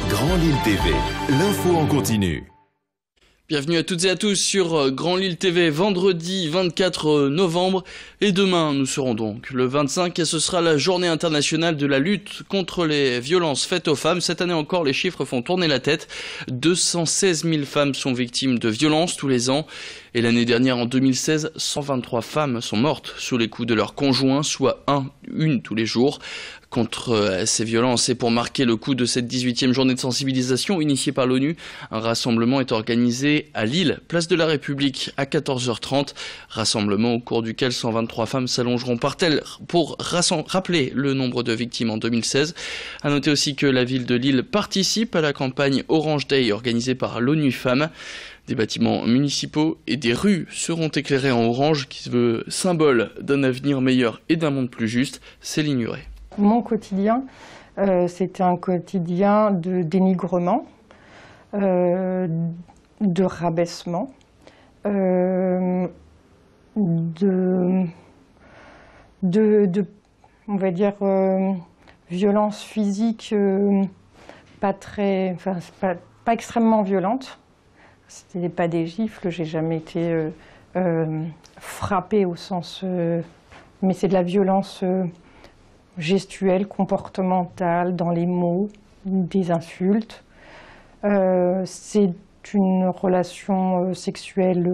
Grand Lille TV, l'info en continu. Bienvenue à toutes et à tous sur Grand Lille TV, vendredi 24 novembre. Et demain, nous serons donc le 25 et ce sera la journée internationale de la lutte contre les violences faites aux femmes. Cette année encore, les chiffres font tourner la tête. 216 000 femmes sont victimes de violences tous les ans. Et l'année dernière, en 2016, 123 femmes sont mortes sous les coups de leur conjoint, soit une tous les jours. Contre ces violences et pour marquer le coup de cette 18e journée de sensibilisation initiée par l'ONU, un rassemblement est organisé à Lille, place de la République, à 14h30. Rassemblement au cours duquel 123 femmes s'allongeront par terre pour rappeler le nombre de victimes en 2016. À noter aussi que la ville de Lille participe à la campagne Orange Day organisée par l'ONU Femmes. Des bâtiments municipaux et des rues seront éclairés en orange, qui se veut symbole d'un avenir meilleur et d'un monde plus juste. Céline Huret. Mon quotidien, c'était un quotidien de dénigrement, de rabaissement, on va dire, violence physique pas extrêmement violente. C'était pas des gifles, j'ai jamais été frappée au sens, mais c'est de la violence gestuelle, comportementale, dans les mots, des insultes. C'est une relation sexuelle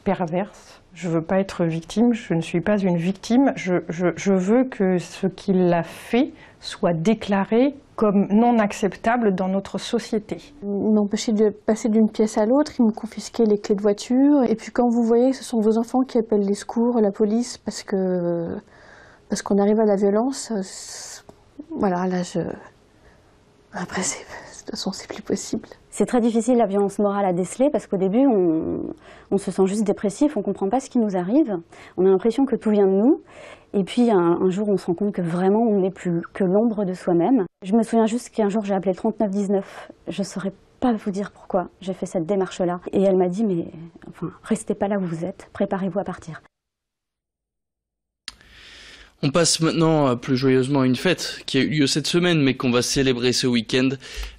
perverse. Je ne veux pas être victime, je ne suis pas une victime. Je veux que ce qu'il a fait soit déclaré comme non acceptable dans notre société. Ils m'empêchaient de passer d'une pièce à l'autre, ils me confisquaient les clés de voiture. Et puis quand vous voyez que ce sont vos enfants qui appellent les secours, la police, parce qu'on arrive à la violence, voilà, là, après, de toute façon, c'est plus possible. C'est très difficile, la violence morale à déceler, parce qu'au début, on se sent juste dépressif, on ne comprend pas ce qui nous arrive, on a l'impression que tout vient de nous, et puis un jour, on se rend compte que vraiment, on n'est plus que l'ombre de soi-même. Je me souviens juste qu'un jour, j'ai appelé le 3919, je ne saurais pas vous dire pourquoi j'ai fait cette démarche-là, et elle m'a dit, mais enfin, restez pas là où vous êtes, préparez-vous à partir. On passe maintenant plus joyeusement à une fête qui a eu lieu cette semaine mais qu'on va célébrer ce week-end.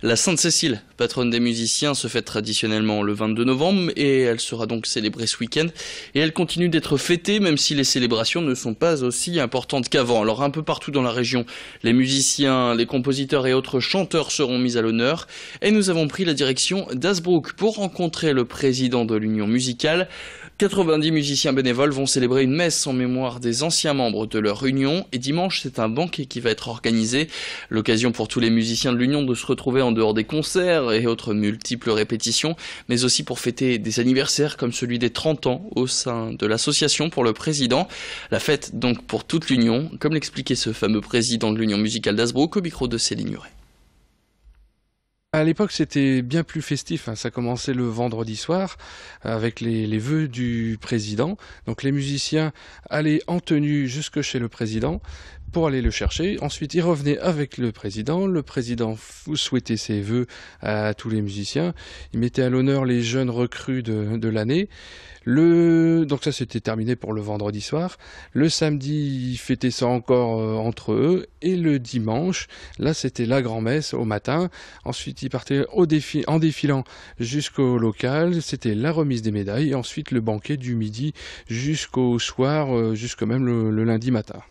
La Sainte-Cécile, patronne des musiciens, se fête traditionnellement le 22 novembre et elle sera donc célébrée ce week-end. Et elle continue d'être fêtée même si les célébrations ne sont pas aussi importantes qu'avant. Alors un peu partout dans la région, les musiciens, les compositeurs et autres chanteurs seront mis à l'honneur. Et nous avons pris la direction d'Hazebrouck pour rencontrer le président de l'Union musicale. 90 musiciens bénévoles vont célébrer une messe en mémoire des anciens membres de leur union et dimanche c'est un banquet qui va être organisé. L'occasion pour tous les musiciens de l'union de se retrouver en dehors des concerts et autres multiples répétitions, mais aussi pour fêter des anniversaires comme celui des 30 ans au sein de l'association pour le président. La fête donc pour toute l'union, comme l'expliquait ce fameux président de l'union musicale d'Hazebrouck au micro de Céline Huret. À l'époque, c'était bien plus festif. Ça commençait le vendredi soir avec les vœux du président. Donc les musiciens allaient en tenue jusque chez le président pour aller le chercher. Ensuite, ils revenaient avec le président. Le président souhaitait ses vœux à tous les musiciens. Il mettait à l'honneur les jeunes recrues de l'année. Donc ça, c'était terminé pour le vendredi soir. Le samedi, ils fêtaient ça encore entre eux. Et le dimanche, là, c'était la grand-messe au matin. Ensuite, ils partaient en défilant jusqu'au local. C'était la remise des médailles. Et ensuite, le banquet du midi jusqu'au soir, jusqu'au même le lundi matin.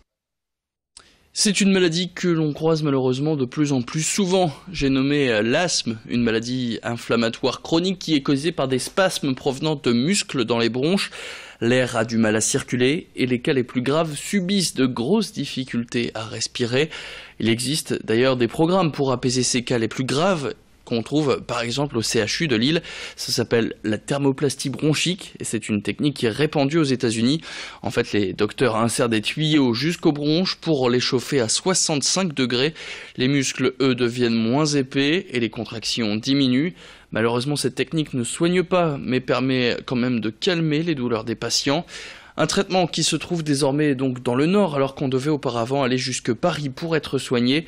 C'est une maladie que l'on croise malheureusement de plus en plus souvent. J'ai nommé l'asthme, une maladie inflammatoire chronique qui est causée par des spasmes provenant de muscles dans les bronches. L'air a du mal à circuler et les cas les plus graves subissent de grosses difficultés à respirer. Il existe d'ailleurs des programmes pour apaiser ces cas les plus graves qu'on trouve par exemple au CHU de Lille. Ça s'appelle la thermoplastie bronchique et c'est une technique qui est répandue aux États-Unis. En fait, les docteurs insèrent des tuyaux jusqu'aux bronches pour les chauffer à 65 degrés. Les muscles, eux, deviennent moins épais et les contractions diminuent. Malheureusement, cette technique ne soigne pas, mais permet quand même de calmer les douleurs des patients. Un traitement qui se trouve désormais donc dans le nord, alors qu'on devait auparavant aller jusque Paris pour être soigné.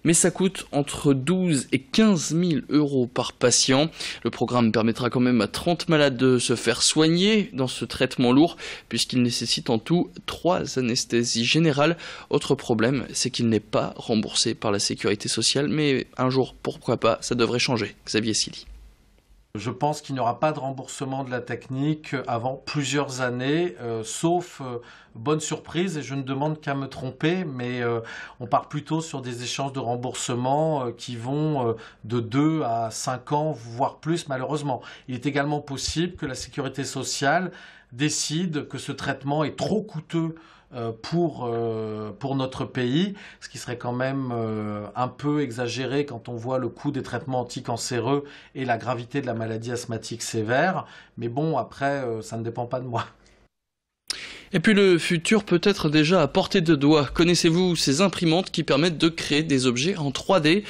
mais ça coûte entre 12 et 15 000 euros par patient. Le programme permettra quand même à 30 malades de se faire soigner dans ce traitement lourd, puisqu'il nécessite en tout 3 anesthésies générales. Autre problème, c'est qu'il n'est pas remboursé par la sécurité sociale, mais un jour, pourquoi pas, ça devrait changer. Xavier Silly. Je pense qu'il n'y aura pas de remboursement de la technique avant plusieurs années, sauf bonne surprise, et je ne demande qu'à me tromper, mais on part plutôt sur des échéances de remboursement qui vont de 2 à 5 ans, voire plus malheureusement. Il est également possible que la sécurité sociale décide que ce traitement est trop coûteux pour notre pays, ce qui serait quand même un peu exagéré quand on voit le coût des traitements anticancéreux et la gravité de la maladie asthmatique sévère. Mais bon, après, ça ne dépend pas de moi. Et puis le futur peut être déjà à portée de doigt. Connaissez-vous ces imprimantes qui permettent de créer des objets en 3D ?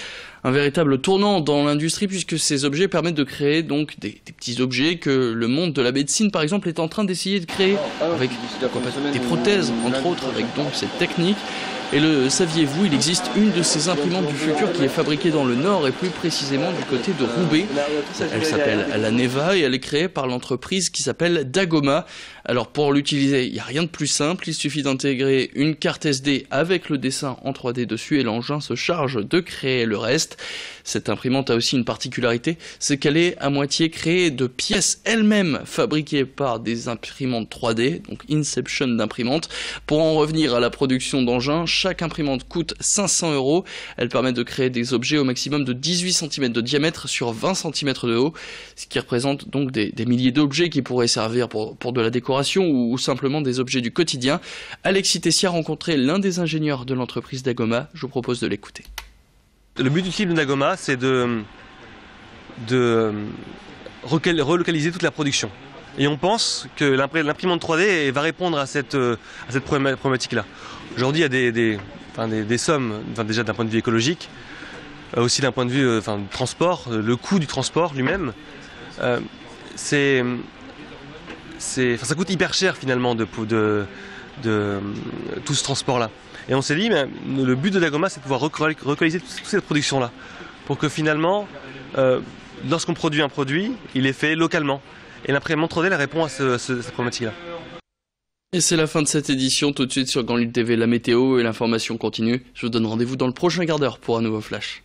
Un véritable tournant dans l'industrie, puisque ces objets permettent de créer donc des petits objets que le monde de la médecine par exemple est en train d'essayer de créer avec des prothèses entre autres, avec donc cette technique. Et le saviez-vous, il existe une de ces imprimantes du futur qui est fabriquée dans le Nord et plus précisément du côté de Roubaix. Elle s'appelle la Neva et elle est créée par l'entreprise qui s'appelle Dagoma. Alors pour l'utiliser, il n'y a rien de plus simple, il suffit d'intégrer une carte SD avec le dessin en 3D dessus et l'engin se charge de créer le reste. Cette imprimante a aussi une particularité, c'est qu'elle est à moitié créée de pièces elles-mêmes fabriquées par des imprimantes 3D, donc Inception d'imprimantes. Pour en revenir à la production d'engins, chaque imprimante coûte 500 €. Elle permet de créer des objets au maximum de 18 cm de diamètre sur 20 cm de haut, ce qui représente donc des milliers d'objets qui pourraient servir pour de la décoration ou simplement des objets du quotidien. Alexis Tessier a rencontré l'un des ingénieurs de l'entreprise Dagoma, je vous propose de l'écouter. Le but ultime de Dagoma, c'est de relocaliser toute la production. Et on pense que l'imprimante 3D va répondre à cette problématique-là. Aujourd'hui, il y a des sommes, déjà d'un point de vue écologique, aussi d'un point de vue du transport, le coût du transport lui-même. Ça coûte hyper cher finalement de tout ce transport-là. Et on s'est dit, le but de Dagoma, c'est de pouvoir relocaliser toute cette production-là, pour que finalement, lorsqu'on produit un produit, il est fait localement. Et l'imprimante 3D, elle répond à cette problématique-là. Et c'est la fin de cette édition. Tout de suite sur Grand Lille TV, la météo et l'information continue. Je vous donne rendez-vous dans le prochain quart d'heure pour un nouveau flash.